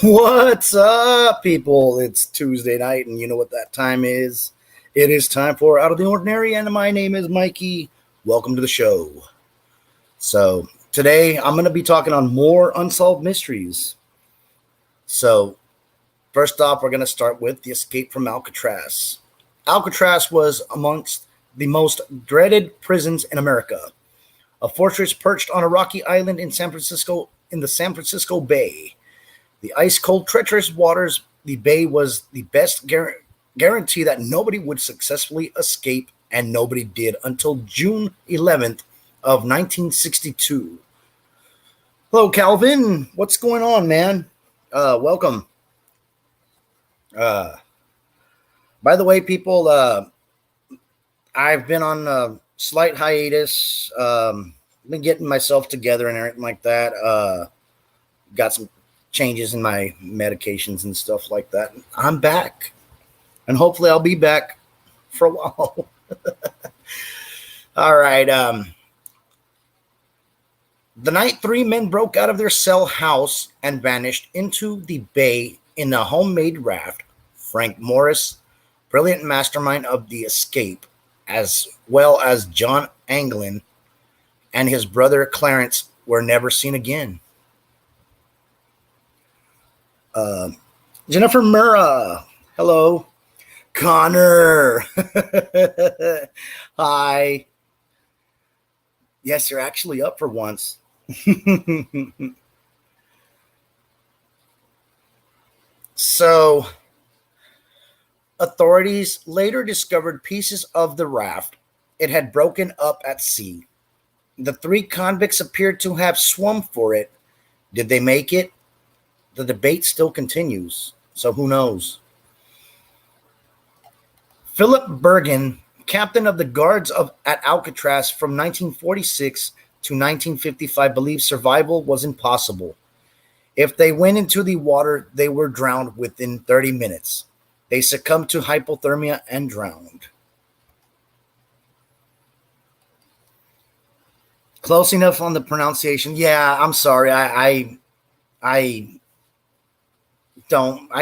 What's up, people? It's Tuesday night, and you know what that time is. It is time for Out of the Ordinary, and my name is Mikey. Welcome to the show. So, today I'm going to be talking on more unsolved mysteries. So, first off, we're going to start with the escape from Alcatraz. Alcatraz was amongst the most dreaded prisons in America, a fortress perched on a rocky island in the San Francisco Bay. The ice-cold, treacherous waters, the bay was the best guarantee that nobody would successfully escape, and nobody did until June 11th of 1962. Hello, Calvin. What's going on, man? Welcome. By the way, people, I've been on a slight hiatus. Been getting myself together and everything like that. Got some changes in my medications and stuff like that. I'm back, and hopefully I'll be back for a while. All right. The night three men broke out of their cell house and vanished into the bay in a homemade raft. Frank Morris, brilliant mastermind of the escape, as well as John Anglin and his brother Clarence, were never seen again. Jennifer Murrah, hello. Connor, hi. Yes, you're actually up for once. So, authorities later discovered pieces of the raft. It had broken up at sea. The three convicts appeared to have swum for it. Did they make it? The debate still continues, so who knows? Philip Bergen, captain of the guards at Alcatraz from 1946 to 1955, believed survival was impossible. If they went into the water, they were drowned within 30 minutes. They succumbed to hypothermia and drowned. Close enough on the pronunciation. Yeah, I'm sorry. I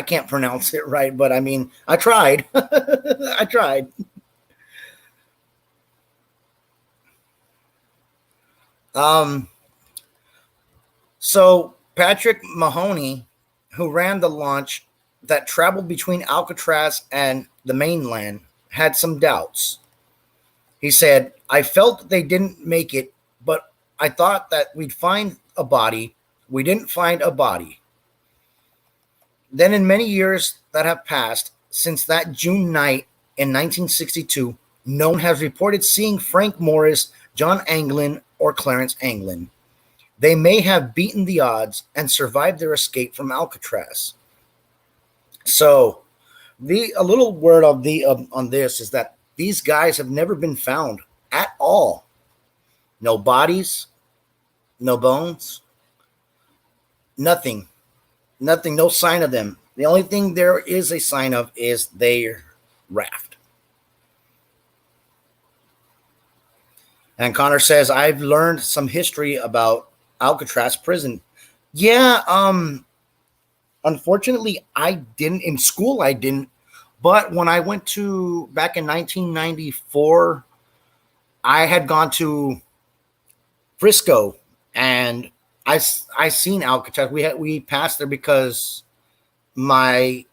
can't pronounce it right, but I mean, I tried. I tried. So Patrick Mahoney, who ran the launch that traveled between Alcatraz and the mainland, had some doubts. He said, "I felt they didn't make it, but I thought that we'd find a body. We didn't find a body." Then, in many years that have passed since that June night in 1962, no one has reported seeing Frank Morris, John Anglin, or Clarence Anglin. They may have beaten the odds and survived their escape from Alcatraz. So, a little word on this is that these guys have never been found at all. No bodies, no bones, nothing. Nothing, no sign of them. The only thing there is a sign of is their raft. And Connor says, "I've learned some history about Alcatraz prison." Yeah, unfortunately, I didn't. In school, I didn't. But when I went to, back in 1994, I had gone to Frisco, and I seen Alcatraz. We passed there because my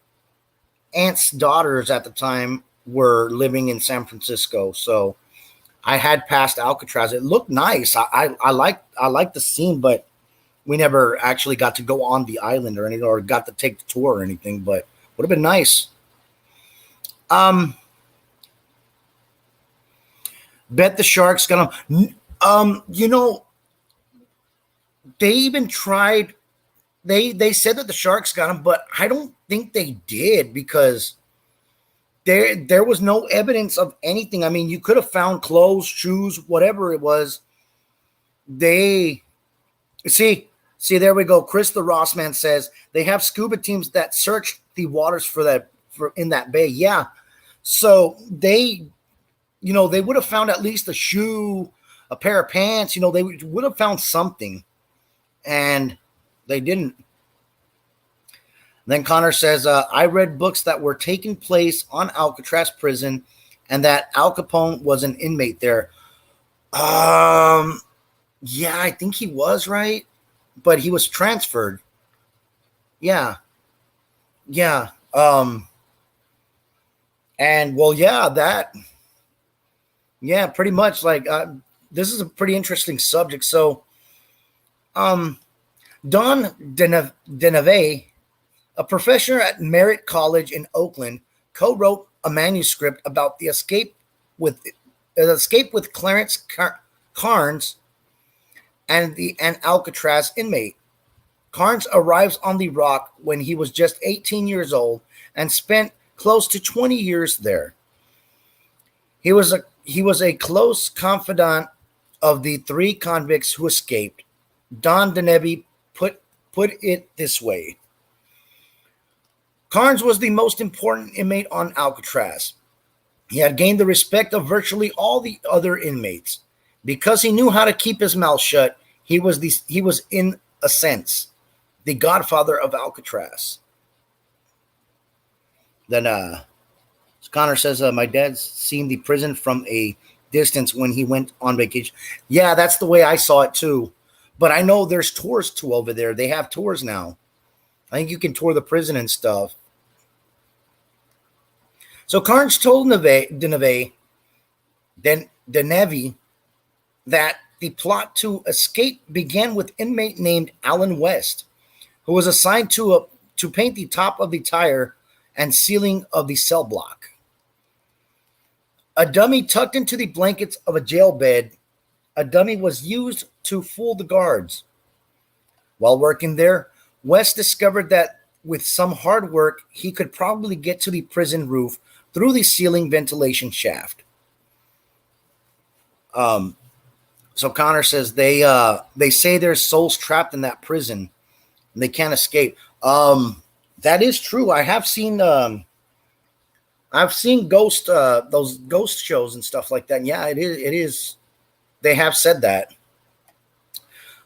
aunt's daughters at the time were living in San Francisco, so I had passed Alcatraz. It looked nice. I liked the scene, but we never actually got to go on the island or anything, or got to take the tour or anything. But would have been nice. Bet the sharks gonna. They even tried. They said that the sharks got him, but I don't think they did, because there was no evidence of anything. I mean, you could have found clothes, shoes, whatever it was. They see there we go. Chris the Rossman says they have scuba teams that searched the waters for in that bay. Yeah, so they would have found at least a shoe, a pair of pants. They would have found something. And they didn't. Then Connor says, I read books that were taking place on Alcatraz prison and that Al Capone was an inmate there. Um, yeah, I think he was right, but he was transferred. Yeah, yeah. And well, yeah, pretty much like this is a pretty interesting subject. So, um, Don Deneve, a professor at Merritt College in Oakland, co-wrote a manuscript about the escape with Clarence Carnes and an Alcatraz inmate. Carnes arrives on the Rock when he was just 18 years old and spent close to 20 years there. He was a close confidant of the three convicts who escaped. Don Denevi put it this way: Carnes was the most important inmate on Alcatraz. He had gained the respect of virtually all the other inmates. Because he knew how to keep his mouth shut, he was in a sense the godfather of Alcatraz. Then Connor says, my dad's seen the prison from a distance when he went on vacation. Yeah, that's the way I saw it too. But I know there's tours too over there. They have tours now. I think you can tour the prison and stuff. So Carnes told Denevi that the plot to escape began with inmate named Alan West, who was assigned to paint the top of the tire and ceiling of the cell block. A dummy tucked into the blankets of a jail bed, a dummy was used to fool the guards. While working there, West discovered that with some hard work, he could probably get to the prison roof through the ceiling ventilation shaft. So Connor says they say there's souls trapped in that prison and they can't escape. That is true. I've seen those ghost shows and stuff like that. And yeah, it is. They have said that.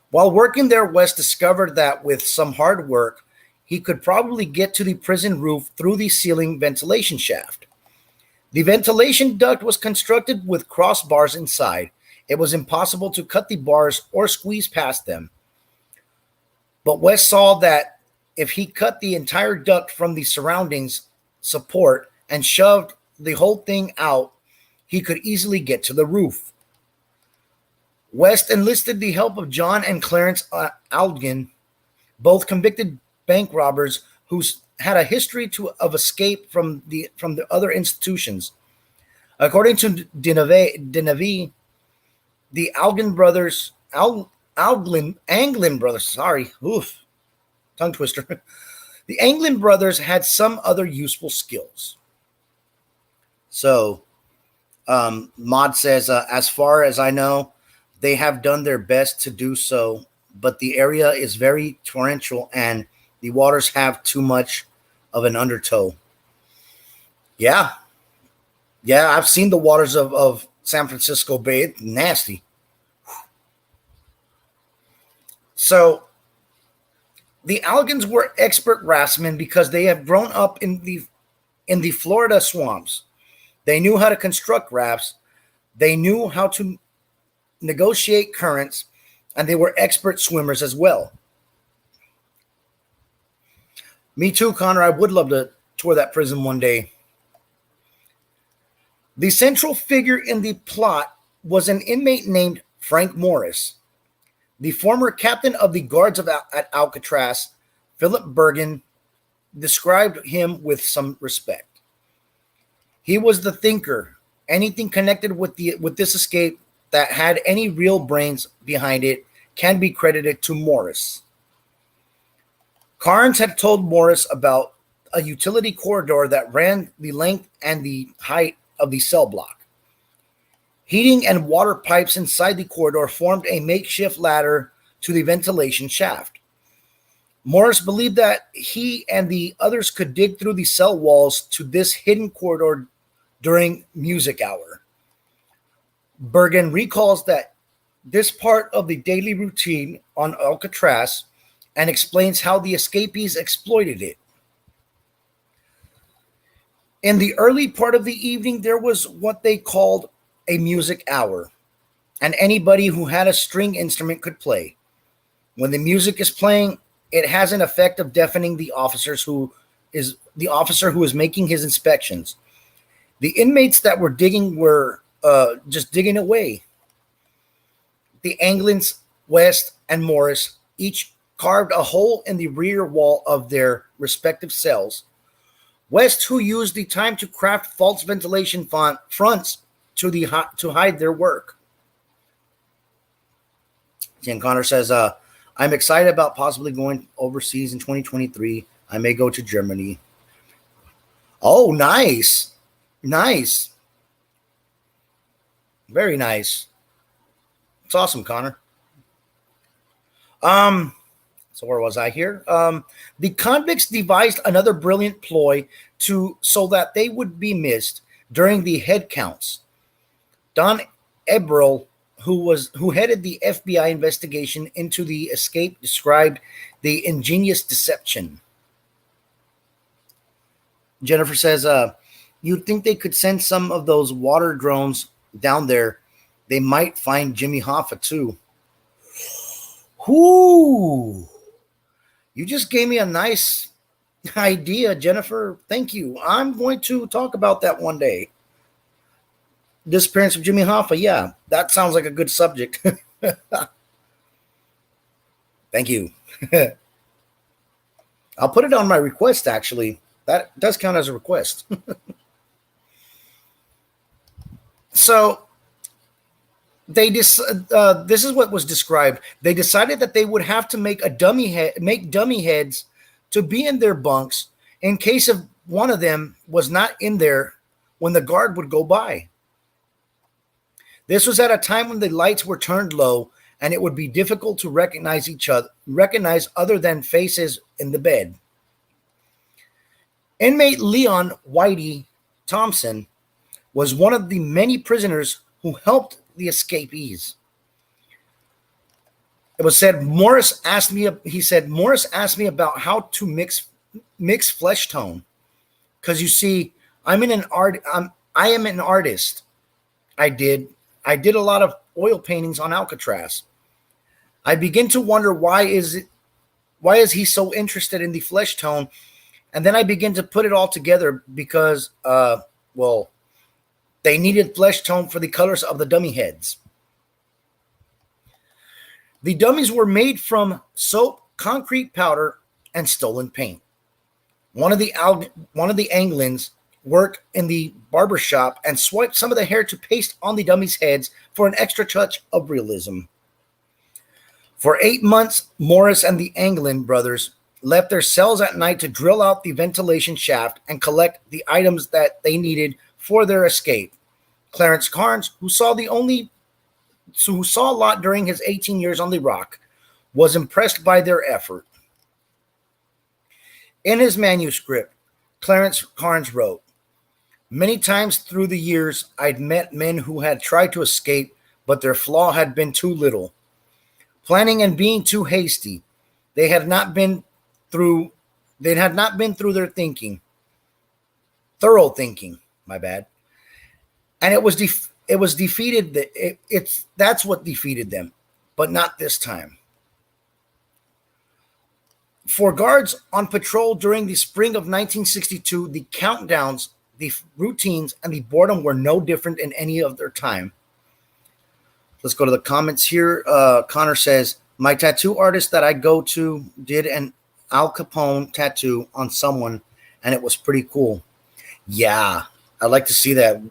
While working there, West discovered that with some hard work, he could probably get to the prison roof through the ceiling ventilation shaft. The ventilation duct was constructed with crossbars inside. It was impossible to cut the bars or squeeze past them. But West saw that if he cut the entire duct from the surroundings support and shoved the whole thing out, he could easily get to the roof. West enlisted the help of John and Clarence Algen, both convicted bank robbers who had a history of escape from the other institutions. According to Denevi, the Algen brothers, Anglin brothers, sorry, tongue twister. The Anglin brothers had some other useful skills. So, Maud says, as far as I know, they have done their best to do so, but the area is very torrential and the waters have too much of an undertow. Yeah. Yeah, I've seen the waters of San Francisco Bay. It's nasty. So the Algans were expert raftsmen because they have grown up in the Florida swamps. They knew how to construct rafts. They knew how to negotiate currents, and they were expert swimmers as well. Me too, Connor. I would love to tour that prison one day. The central figure in the plot was an inmate named Frank Morris. The former captain of the guards at Alcatraz, Philip Bergen, described him with some respect. He was the thinker. Anything connected with this escape that had any real brains behind it can be credited to Morris. Carnes had told Morris about a utility corridor that ran the length and the height of the cell block. Heating and water pipes inside the corridor formed a makeshift ladder to the ventilation shaft. Morris believed that he and the others could dig through the cell walls to this hidden corridor during music hour. Bergen recalls that this part of the daily routine on Alcatraz and explains how the escapees exploited it. In the early part of the evening, there was what they called a music hour, and anybody who had a string instrument could play. When the music is playing, it has an effect of deafening the officer who is making his inspections. The inmates that were digging were just digging away. The Anglins, West, and Morris each carved a hole in the rear wall of their respective cells. West, who used the time to craft false ventilation fronts to hide their work. Jan Connor says, I'm excited about possibly going overseas in 2023. I may go to Germany. Oh, nice. Nice. Very nice. It's awesome, Connor. So where was I here? The convicts devised another brilliant ploy so that they would be missed during the head counts. Don Eberl, who headed the FBI investigation into the escape, described the ingenious deception. Jennifer says, you'd think they could send some of those water drones down there. They might find Jimmy Hoffa too. Whoo! You just gave me a nice idea, Jennifer. Thank you. I'm going to talk about that one day. Disappearance of Jimmy Hoffa. Yeah, that sounds like a good subject. Thank you. I'll put it on my request, actually. That does count as a request. So this is what was described. They decided that they would have to make dummy heads to be in their bunks in case of one of them was not in there when the guard would go by. This was at a time when the lights were turned low and it would be difficult to recognize other than faces in the bed. Inmate Leon Whitey Thompson was one of the many prisoners who helped the escapees. It was said Morris asked me about how to mix flesh tone, because you see, I am an artist. I did a lot of oil paintings on Alcatraz. I begin to wonder why is he so interested in the flesh tone, and then I begin to put it all together because they needed flesh tone for the colors of the dummy heads. The dummies were made from soap, concrete powder, and stolen paint. One of the Anglins worked in the barber shop and swiped some of the hair to paste on the dummies' heads for an extra touch of realism. For 8 months, Morris and the Anglin brothers left their cells at night to drill out the ventilation shaft and collect the items that they needed for their escape. Clarence Carnes, who saw a lot during his 18 years on the Rock, was impressed by their effort. In his manuscript, Clarence Carnes wrote, "Many times through the years, I'd met men who had tried to escape, but their flaw had been too little. Planning and being too hasty. They had not been through their thorough thinking, my bad. And it was defeated. That's what defeated them, but not this time." For guards on patrol during the spring of 1962, the countdowns, the routines, and the boredom were no different in any of their time. Let's go to the comments here. Connor says, "My tattoo artist that I go to did an Al Capone tattoo on someone, and it was pretty cool." Yeah, I'd like to see that.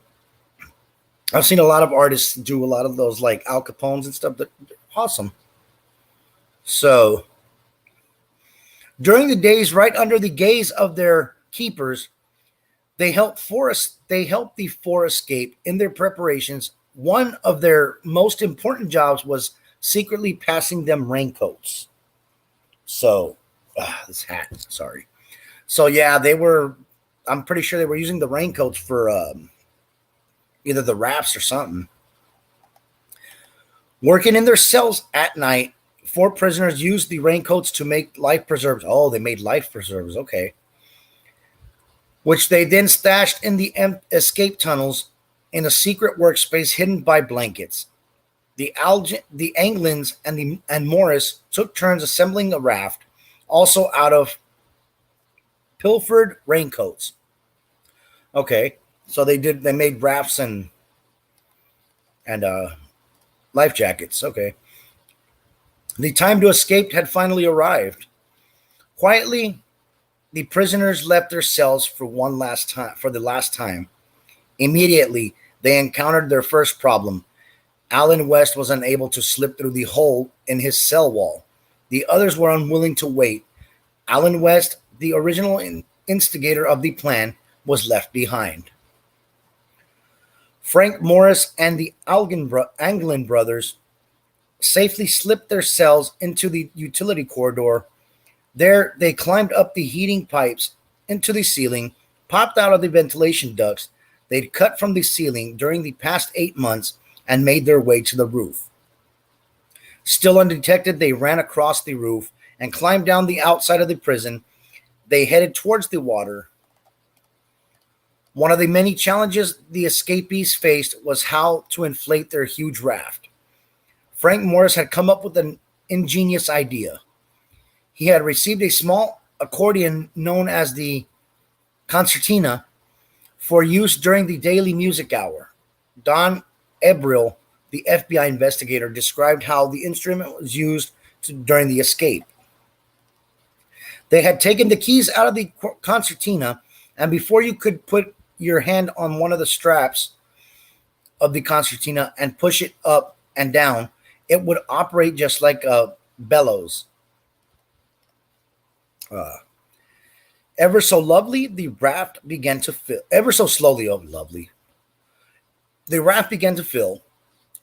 I've seen a lot of artists do a lot of those, like Al Capones and stuff. They're awesome. So, during the days right under the gaze of their keepers, they helped the four escape in their preparations. One of their most important jobs was secretly passing them raincoats. So, this hat, sorry. So yeah, I'm pretty sure they were using the raincoats for either the rafts or something. Working in their cells at night, 4 prisoners used the raincoats to make life preserves. Oh, they made life preserves. Okay. which they then stashed in the escape tunnels in a secret workspace hidden by blankets. The Anglins and Morris took turns assembling a raft, also out of pilfered raincoats. Okay, so they made rafts and life jackets. Okay, the time to escape had finally arrived. Quietly, the prisoners left their cells for the last time. Immediately, they encountered their first problem. Alan West was unable to slip through the hole in his cell wall. The others were unwilling to wait. Alan West, the original instigator of the plan, was left behind. Frank Morris and the Anglin brothers safely slipped their cells into the utility corridor. There, they climbed up the heating pipes into the ceiling, popped out of the ventilation ducts they'd cut from the ceiling during the past 8 months, and made their way to the roof. Still undetected, they ran across the roof and climbed down the outside of the prison. They headed towards the water. One of the many challenges the escapees faced was how to inflate their huge raft. Frank Morris had come up with an ingenious idea. He had received a small accordion known as the concertina for use during the daily music hour. Don Ebril, the FBI investigator, described how the instrument was used during the escape. They had taken the keys out of the concertina, and before you could put your hand on one of the straps of the concertina and push it up and down, it would operate just like a bellows. Ever so lovely, the raft began to fill. Ever so slowly, oh lovely. The raft began to fill,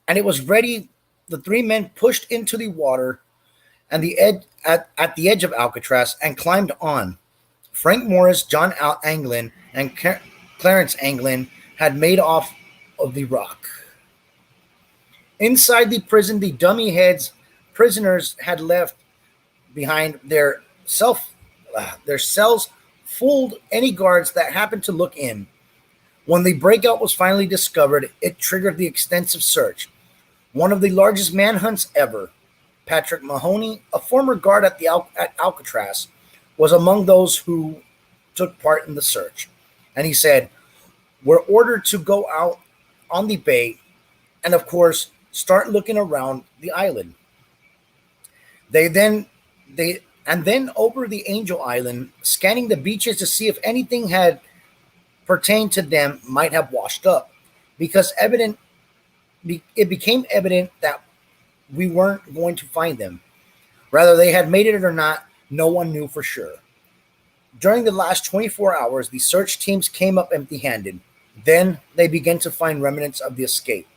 and it was ready. The three men pushed into the water and at the edge of Alcatraz and climbed on. Frank Morris, John Anglin, and Clarence Anglin had made off of the rock. Inside the prison, the dummy heads prisoners had left behind their cells fooled any guards that happened to look in. When the breakout was finally discovered, it triggered the extensive search, one of the largest manhunts ever. Patrick Mahoney, a former guard at Alcatraz, was among those who took part in the search. And he said, "We're ordered to go out on the bay and, of course, start looking around the island. Then over the Angel Island, scanning the beaches to see if anything had pertained to them might have washed up, because it became evident that we weren't going to find them. Whether they had made it or not, no one knew for sure. During the last 24 hours, the search teams came up empty-handed. Then they began to find remnants of the escape.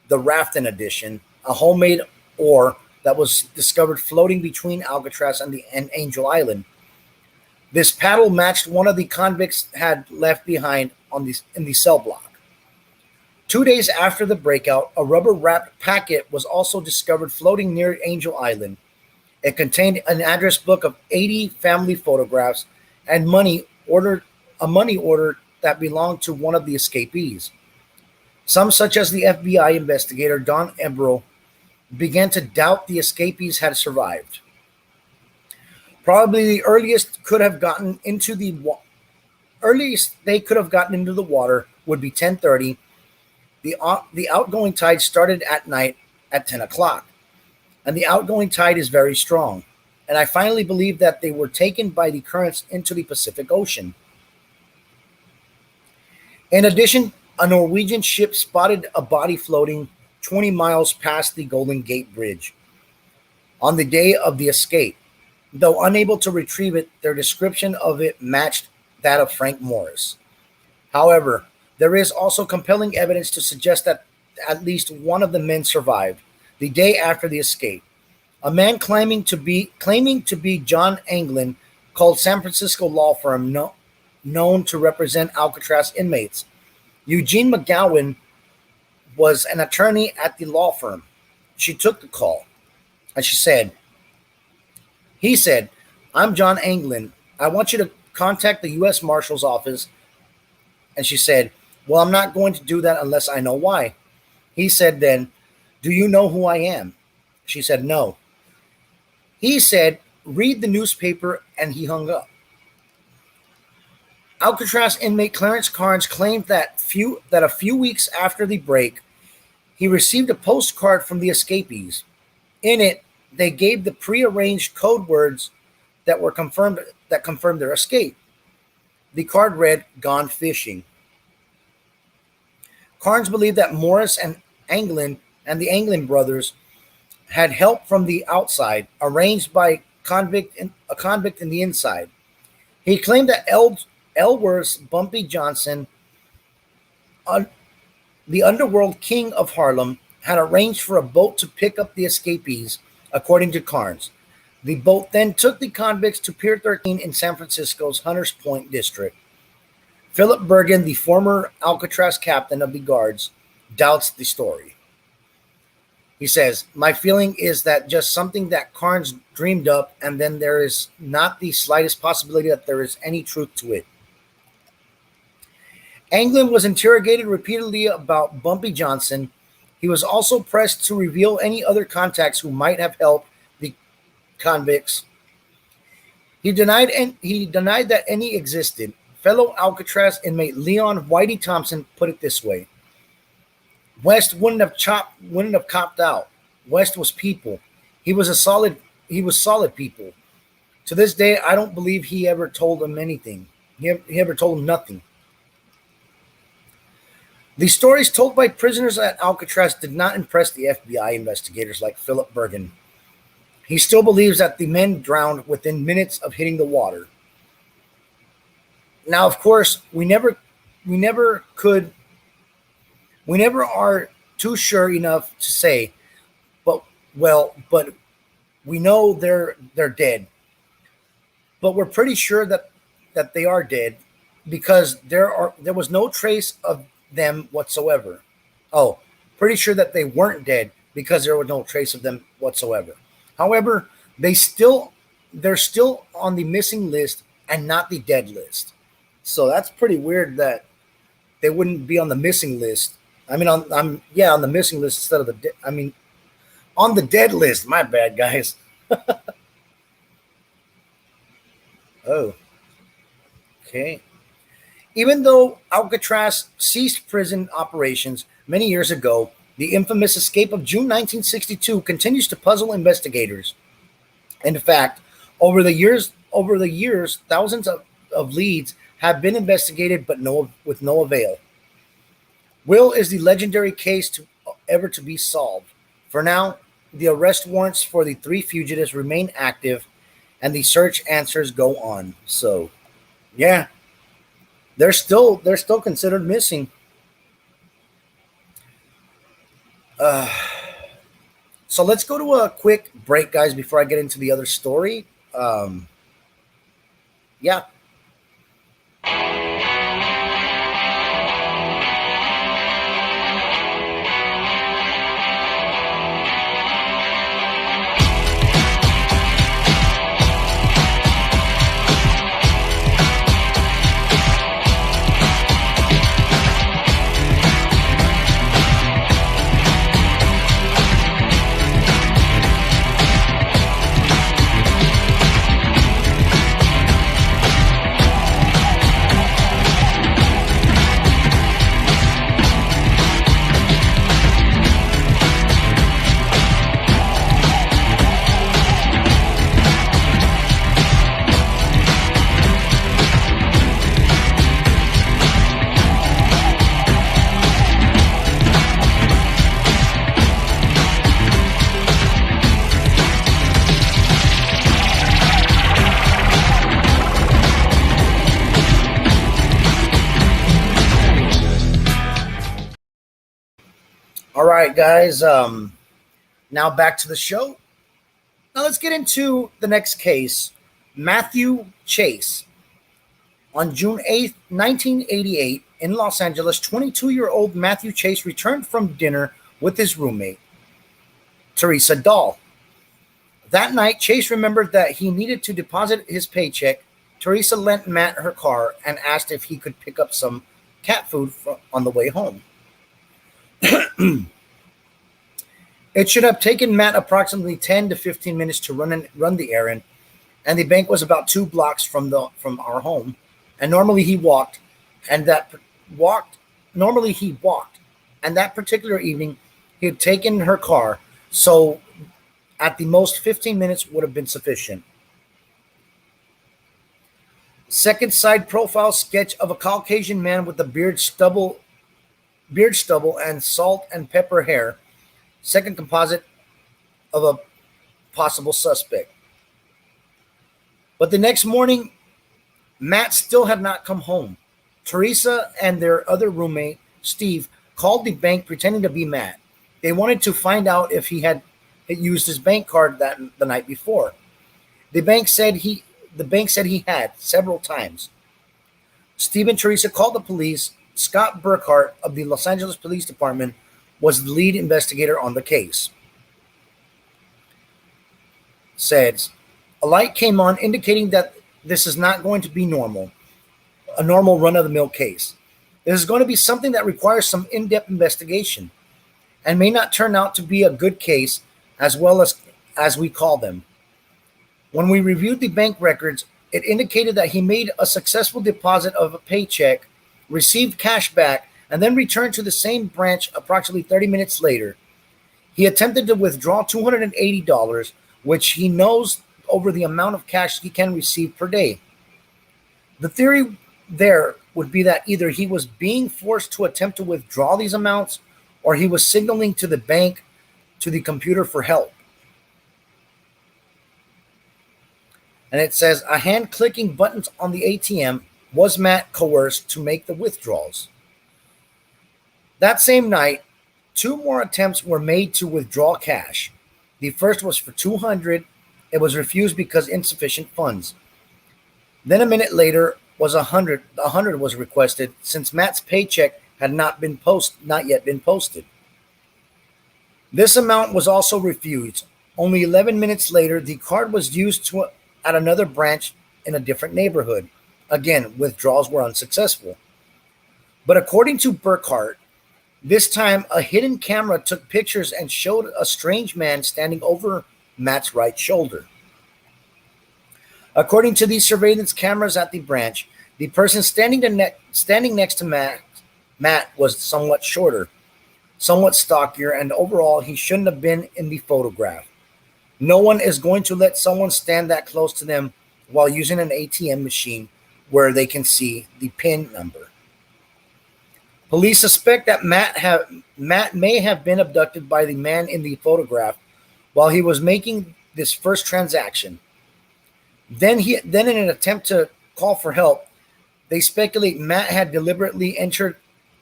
The raft, in addition, a homemade oar that was discovered floating between Alcatraz and Angel Island. This paddle matched one of the convicts had left behind in the cell block. 2 days after the breakout, a rubber-wrapped packet was also discovered floating near Angel Island. It contained an address book of 80 family photographs and money order that belonged to one of the escapees. Some, such as the FBI investigator Don Ebril, began to doubt the escapees had survived. Probably the earliest they could have gotten into the water would be 10:30. The outgoing tide started at night at 10 o'clock, and the outgoing tide is very strong. And I finally believe that they were taken by the currents into the Pacific Ocean. In addition, a Norwegian ship spotted a body floating 20 miles past the Golden Gate Bridge on the day of the escape. Though unable to retrieve it, their description of it matched that of Frank Morris. However, there is also compelling evidence to suggest that at least one of the men survived the day after the escape. A man claiming to be John Anglin called San Francisco law firm known to represent Alcatraz inmates. Eugene McGowan was an attorney at the law firm. She took the call, and he said, "I'm John Anglin. I want you to contact the U.S. Marshal's office And she said, "Well, I'm not going to do that unless I know why." He said then, "Do you know who I am?" She said, "No." He said, "Read the newspaper," and he hung up. Alcatraz inmate Clarence Carnes claimed that a few weeks after the break, he received a postcard from the escapees. In it, they gave the prearranged code words that confirmed their escape. The card read, "Gone fishing." Carnes believed that Morris and Anglin and the Anglin brothers had help from the outside, arranged by a convict in the inside. He claimed that Elworth's Bumpy Johnson, the underworld king of Harlem, had arranged for a boat to pick up the escapees, according to Carnes. The boat then took the convicts to Pier 13 in San Francisco's Hunters Point district. Philip Bergen, the former Alcatraz captain of the guards, doubts the story. He says, "My feeling is that just something that Carnes dreamed up, and then there is not the slightest possibility that there is any truth to it." Anglin was interrogated repeatedly about Bumpy Johnson. He was also pressed to reveal any other contacts who might have helped the convicts. He denied that any existed. Fellow Alcatraz inmate Leon Whitey Thompson put it this way: "West wouldn't have copped out. West was people. He was solid people. To this day, I don't believe he ever told them anything. He ever told them nothing." The stories told by prisoners at Alcatraz did not impress the FBI investigators like Philip Bergen. He still believes that the men drowned within minutes of hitting the water. Now, of course, we never are too sure enough to say, but we know they're dead. But we're pretty sure that they are dead because there was no trace of them whatsoever. Oh, pretty sure that they weren't dead because there was no trace of them whatsoever. However, they're still on the missing list and not the dead list. So that's pretty weird that they wouldn't be on the missing list. I mean, on the missing list instead of on the dead list. My bad, guys. Oh, okay. Even though Alcatraz ceased prison operations many years ago, the infamous escape of June 1962 continues to puzzle investigators. In fact, over the years, thousands of leads have been investigated, but with no avail. Will is the legendary case ever to be solved. For now, the arrest warrants for the three fugitives remain active, and the search answers go on. So, yeah, they're still considered missing. So let's go to a quick break, guys, before I get into the other story. Yeah. All right, guys. Now back to the show. Now let's get into the next case. Matthew Chase. On June 8th, 1988, in Los Angeles, 22-year-old Matthew Chase returned from dinner with his roommate, Teresa Dahl. That night, Chase remembered that he needed to deposit his paycheck. Teresa lent Matt her car and asked if he could pick up some cat food on the way home. It should have taken Matt approximately 10 to 15 minutes to run the errand, and the bank was about 2 blocks from our home. And and that walked. Normally he walked, and that particular evening he had taken her car. So at the most, 15 minutes would have been sufficient. Second side profile sketch of a Caucasian man with a beard stubble, and salt and pepper hair. Second composite of a possible suspect. But the next morning, Matt still had not come home. Teresa and their other roommate, Steve, called the bank pretending to be Matt. They wanted to find out if he had used his bank card the night before. The bank said he had several times. Steve and Teresa called the police. Scott Burkhart of the Los Angeles Police Department was the lead investigator on the case. Says, a light came on indicating that this is not going to be a normal run-of-the-mill case. This is going to be something that requires some in-depth investigation and may not turn out to be a good case as well as we call them. When we reviewed the bank records, it indicated that he made a successful deposit of a paycheck, received cash back, and then returned to the same branch approximately 30 minutes later. He attempted to withdraw $280, which he knows over the amount of cash he can receive per day. The theory there would be that either he was being forced to attempt to withdraw these amounts or he was signaling to the bank to the computer for help. And it says, a hand clicking buttons on the ATM. Was Matt coerced to make the withdrawals? That same night, 2 more attempts were made to withdraw cash. The first was for $200. It was refused because insufficient funds. Then a minute later was $100. $100 was requested since Matt's paycheck had not yet been posted. This amount was also refused. Only 11 minutes later, the card was used at another branch in a different neighborhood. Again, withdrawals were unsuccessful. But according to Burkhart, this time a hidden camera took pictures and showed a strange man standing over Matt's right shoulder. According to these surveillance cameras at the branch, the person standing next to Matt was somewhat shorter, somewhat stockier, and overall he shouldn't have been in the photograph. No one is going to let someone stand that close to them while using an ATM machine where they can see the PIN number. Police suspect that Matt may have been abducted by the man in the photograph while he was making this first transaction. Then in an attempt to call for help, they speculate Matt had deliberately entered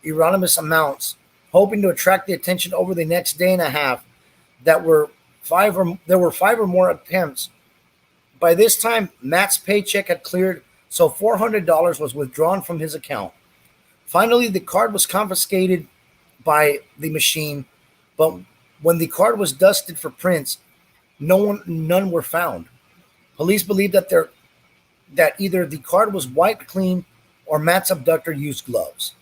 erroneous amounts, hoping to attract the attention over the next day and a half. There were 5 or more attempts. By this time, Matt's paycheck had cleared, so $400 was withdrawn from his account. Finally, the card was confiscated by the machine, but when the card was dusted for prints, none were found. Police believe that either the card was wiped clean or Matt's abductor used gloves.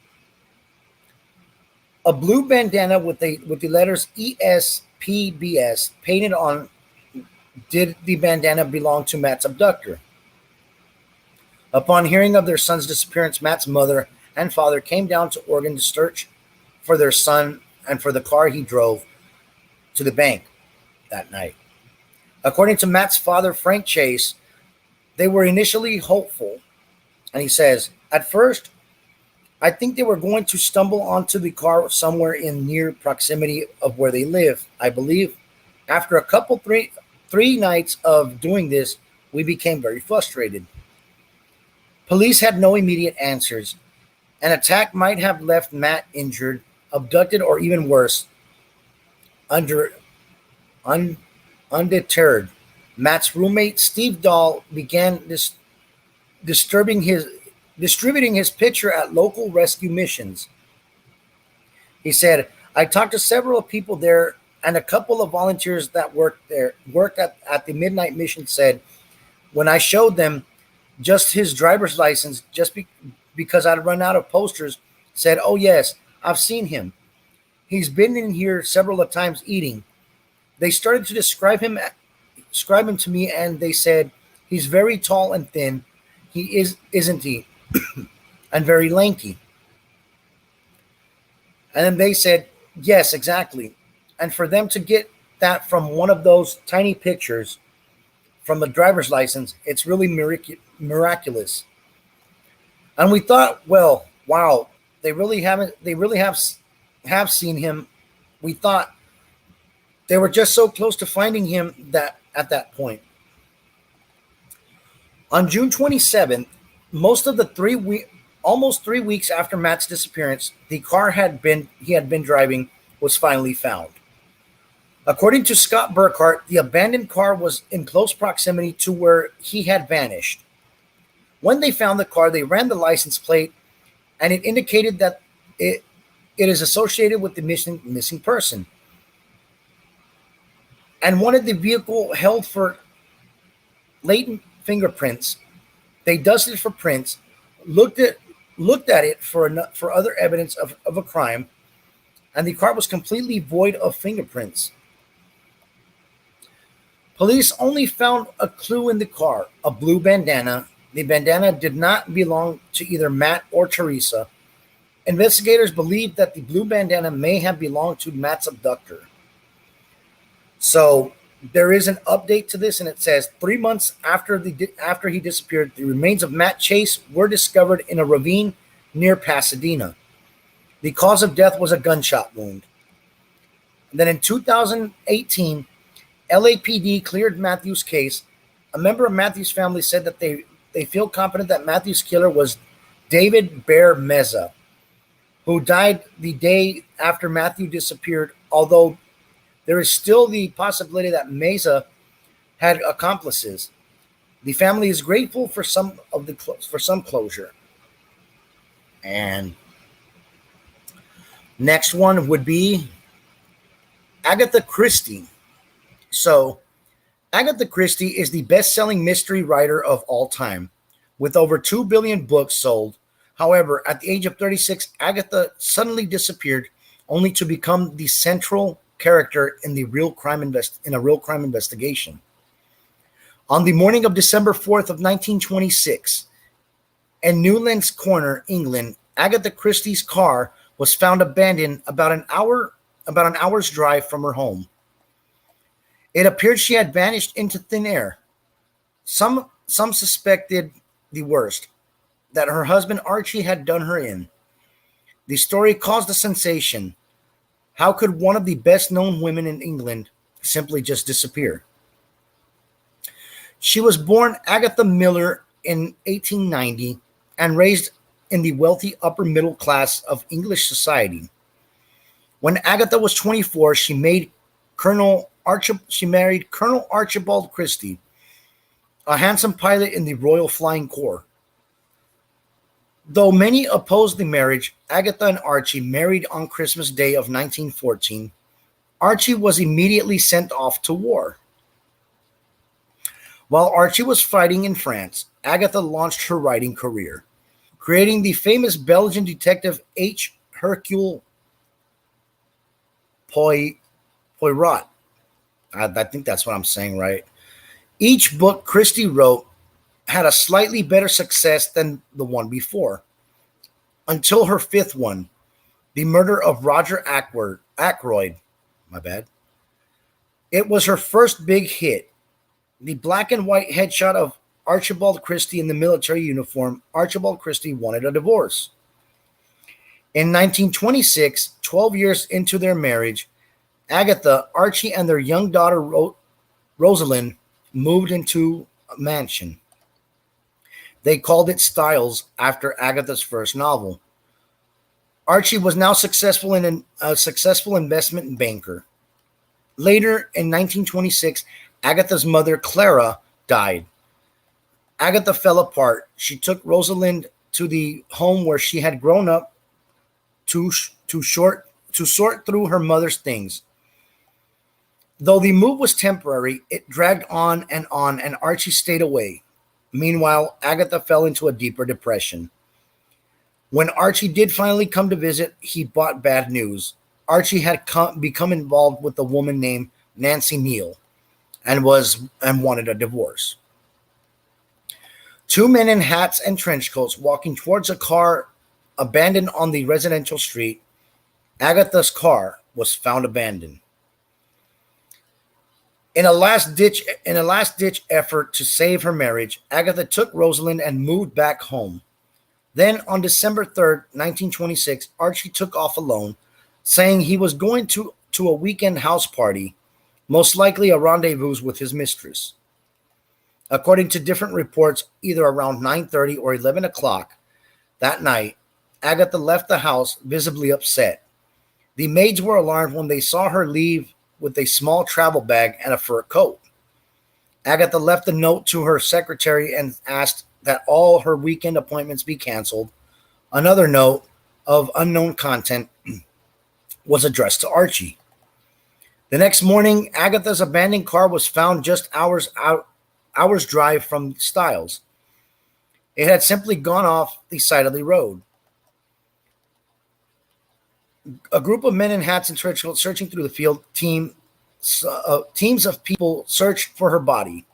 A blue bandana with the letters ESPBS painted on. Did the bandana belong to Matt's abductor? Upon hearing of their son's disappearance, Matt's mother and father came down to Oregon to search for their son and for the car he drove to the bank that night. According to Matt's father, Frank Chase, they were initially hopeful. And he says, at first, I think they were going to stumble onto the car somewhere in near proximity of where they live. I believe after three nights of doing this, we became very frustrated. Police had no immediate answers. An attack might have left Matt injured, abducted, or even worse. Undeterred, Matt's roommate Steve Dahl began distributing his picture at local rescue missions. He said, I talked to several people there, and a couple of volunteers that worked at the midnight mission said, when I showed them just his driver's license, because I'd run out of posters, said, "Oh, yes, I've seen him. He's been in here several of times eating." They started to describe him to me, and they said, "He's very tall and thin. He is, isn't he? And very lanky." And then they said, "Yes, exactly." And for them to get that from one of those tiny pictures from the driver's license, it's really miraculous. And we thought, well, wow, they really have seen him. We thought they were just so close to finding him that at that point. On June 27th, most of the almost 3 weeks after Matt's disappearance, the car he had been driving was finally found. According to Scott Burkhart, the abandoned car was in close proximity to where he had vanished. When they found the car, they ran the license plate, and it indicated that it, it is associated with the missing person, and wanted the vehicle held for latent fingerprints. They dusted for prints, looked at looked at it for other evidence of a crime, and the car was completely void of fingerprints. Police only found a clue in the car, a blue bandana. The bandana did not belong to either Matt or Teresa. Investigators believe that the blue bandana may have belonged to Matt's abductor. So there is an update to this, and it says 3 months after he disappeared, the remains of Matt Chase were discovered in a ravine near Pasadena. The cause of death was a gunshot wound. And then in 2018, LAPD cleared Matthews' case. A member of Matthews' family said that they feel confident that Matthews' killer was David Bear Meza, who died the day after Matthew disappeared, although there is still the possibility that Meza had accomplices. The family is grateful for some closure. And next one would be Agatha Christie. So, Agatha Christie is the best-selling mystery writer of all time, with over 2 billion books sold. However, at the age of 36, Agatha suddenly disappeared, only to become the central character in a real crime investigation. On the morning of December 4th of 1926, in Newlands Corner, England, Agatha Christie's car was found abandoned about an hour's drive from her home. It appeared she had vanished into thin air. Some suspected the worst, that her husband Archie had done her in. The story caused a sensation. How could one of the best-known women in England simply just disappear? She was born Agatha Miller in 1890 and raised in the wealthy upper middle class of English society. When Agatha was 24, she married Colonel Archibald Christie, a handsome pilot in the Royal Flying Corps. Though many opposed the marriage, Agatha and Archie married on Christmas Day of 1914. Archie was immediately sent off to war. While Archie was fighting in France, Agatha launched her writing career, creating the famous Belgian detective H. Hercule Poirot. I think that's what I'm saying right. Each book Christie wrote had a slightly better success than the one before, until her fifth one, The Murder of Roger Ackroyd. My bad. It was her first big hit. The black and white headshot of Archibald Christie in the military uniform. Archibald Christie wanted a divorce. In 1926, 12 years into their marriage, Agatha, Archie, and their young daughter Rosalind moved into a mansion. They called it Styles after Agatha's first novel. Archie was now a successful investment banker. Later, in 1926, Agatha's mother, Clara, died. Agatha fell apart. She took Rosalind to the home where she had grown up to sort through her mother's things. Though the move was temporary, it dragged on, and Archie stayed away. Meanwhile, Agatha fell into a deeper depression. When Archie did finally come to visit, he brought bad news. Archie had become involved with a woman named Nancy Neal and wanted a divorce. Two men in hats and trench coats walking towards a car abandoned on the residential street. Agatha's car was found abandoned. In a last ditch effort to save her marriage, Agatha took Rosalind and moved back home. Then on December 3rd, 1926, Archie took off alone, saying he was going to a weekend house party, most likely a rendezvous with his mistress. According to different reports, either around 9:30 or 11 o'clock that night, Agatha left the house visibly upset. The maids were alarmed when they saw her leave with a small travel bag and a fur coat. Agatha left a note to her secretary and asked that all her weekend appointments be canceled. Another note of unknown content was addressed to Archie. The next morning, Agatha's abandoned car was found just hours drive from Styles. It had simply gone off the side of the road. A group of men in hats and trench coats searching through the field. Teams of people searched for her body.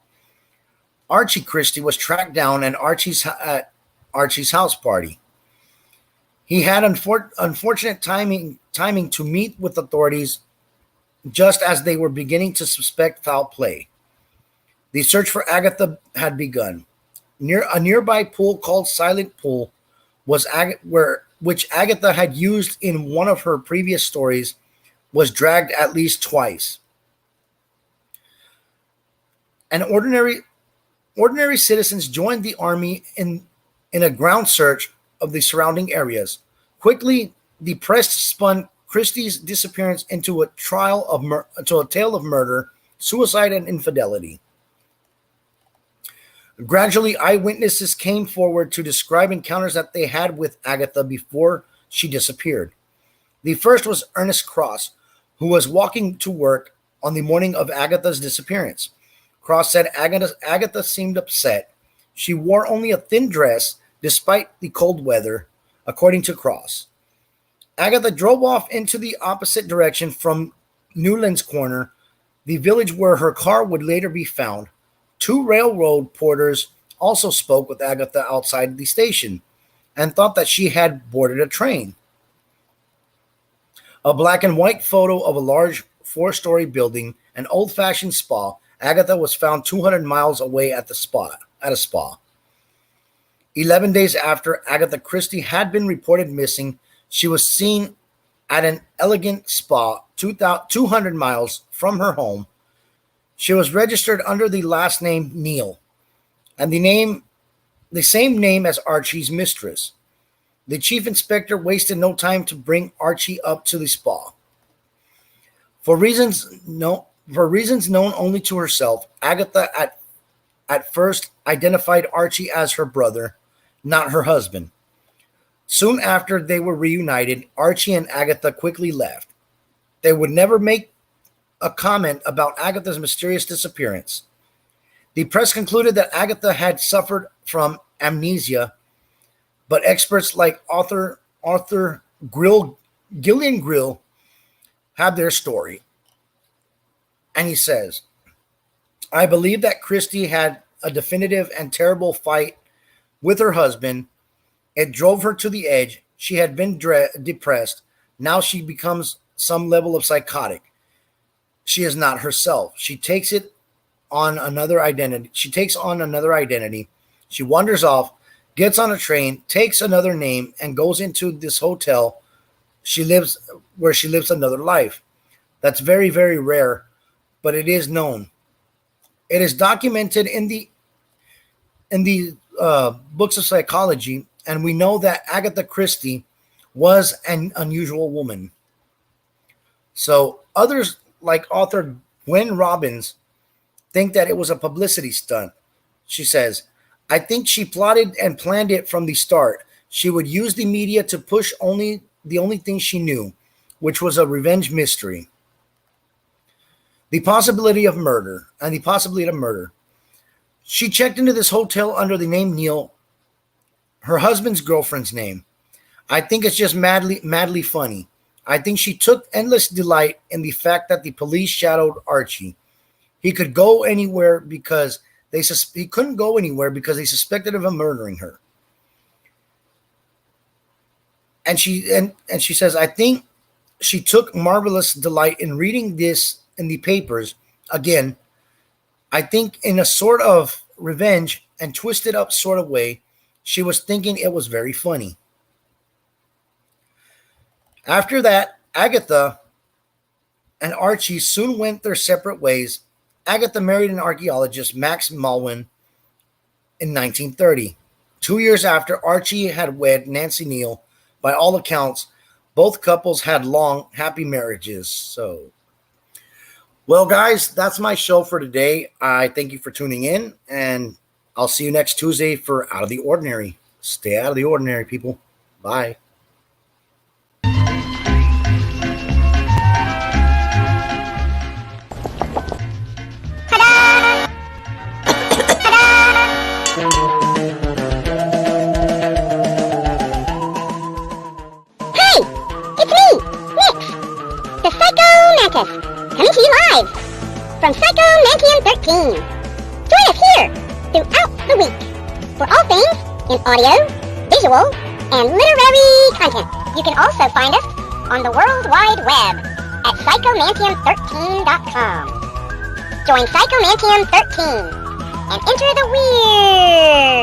Archie Christie was tracked down at Archie's house party. He had unfortunate timing to meet with authorities just as they were beginning to suspect foul play. The search for Agatha had begun. Near a nearby pool called Silent Pool which Agatha had used in one of her previous stories, was dragged at least twice. And ordinary citizens joined the army in a ground search of the surrounding areas. Quickly, the press spun Christie's disappearance into a tale of murder, suicide, and infidelity. Gradually, eyewitnesses came forward to describe encounters that they had with Agatha before she disappeared. The first was Ernest Cross, who was walking to work on the morning of Agatha's disappearance. Cross said Agatha seemed upset. She wore only a thin dress despite the cold weather, according to Cross. Agatha drove off into the opposite direction from Newlands Corner, the village where her car would later be found. Two railroad porters also spoke with Agatha outside the station and thought that she had boarded a train. A black and white photo of a large 4-story building, an old-fashioned spa. Agatha was found 200 miles away at a spa. 11 days after Agatha Christie had been reported missing, she was seen at an elegant spa 200 miles from her home. She was registered under the last name Neal, and the same name as Archie's mistress. The chief inspector wasted no time to bring Archie up to the spa. For reasons known only to herself, Agatha at first identified Archie as her brother, not her husband. Soon after they were reunited, Archie and Agatha quickly left. They would never make a comment about Agatha's mysterious disappearance. The press concluded that Agatha had suffered from amnesia, but experts like author Gillian Grill have their story. And he says, I believe that Christie had a definitive and terrible fight with her husband. It drove her to the edge. She had been depressed. Now she becomes some level of psychotic. She is not herself. She takes on another identity. She wanders off, gets on a train, takes another name, and goes into this hotel where she lives another life. That's very, very rare, but it is known. It is documented in the books of psychology, and we know that Agatha Christie was an unusual woman. So others, like author Gwen Robbins, think that it was a publicity stunt. She says, I think she plotted and planned it from the start. She would use the media to push the only thing she knew, which was a revenge mystery. The possibility of murder. She checked into this hotel under the name Neal, her husband's girlfriend's name. I think it's just madly funny. I think she took endless delight in the fact that the police shadowed Archie. He could go anywhere because he couldn't go anywhere because they suspected of him murdering her. And she says, I think she took marvelous delight in reading this in the papers. Again, I think in a sort of revenge and twisted up sort of way, she was thinking it was very funny. After that, Agatha and Archie soon went their separate ways. Agatha married an archaeologist, Max Malwin, in 1930. 2 years after Archie had wed Nancy Neal, by all accounts, both couples had long, happy marriages. So, well, guys, that's my show for today. I thank you for tuning in, and I'll see you next Tuesday for Out of the Ordinary. Stay out of the ordinary, people. Bye. Coming to you live from Psychomantium 13. Join us here throughout the week for all things in audio, visual, and literary content. You can also find us on the World Wide Web at psychomantium13.com. Join Psychomantium 13 and enter the weird.